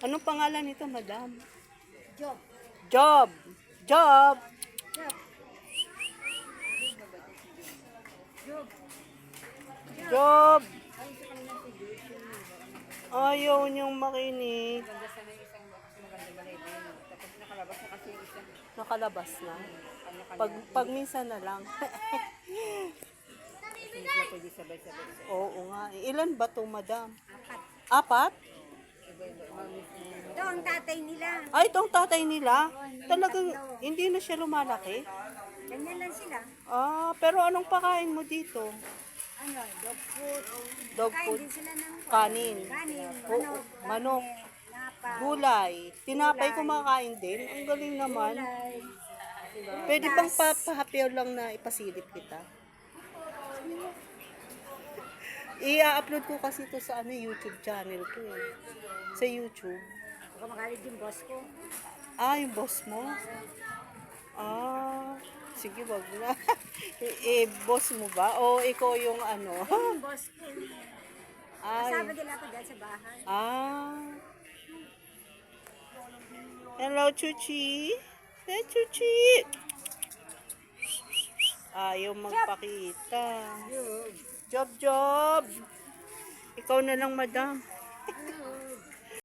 Anong pangalan nito, madam? Job. Job. Job. Job. Job. Job. Ayaw niyang makinig. Ganda sana yung isang maganda balay din. Tapos nakalabas na kasi yung isang Nakalabas na. kanya-kanya. Pag minsan na lang. Hindi sila pwede sabay-sabay. Oo nga. Ilan ba to, madam? Apat. Apat? Iba-iba. Ito ang tatay nila. Ay, itong tatay nila. Talagang hindi na siya lumalaki. Ganyan lang sila. Ah, pero anong pakain mo dito? Ano, dog food. Dog Kain food. din sila ng Kanin. kanin, Oo, manok. napa, Gulay. Tinapay kumakain din. Ang galing naman. gulay. Pwede bang papahapiw lang na ipasilip kita? I-upload ko kasi ito sa YouTube channel ko eh. Sa YouTube. Baka magalit yung boss ko. Ah, yung boss mo? Ah, sige, wag na. Boss mo ba? O ikaw yung ano? Yung boss ko. Ay. Kasama nila ako dyan sa bahay. Ah. Hello, Chuchi. Hey, Chuchi. Ayaw magpakita. Job, job. Ikaw na lang, madam. Hello.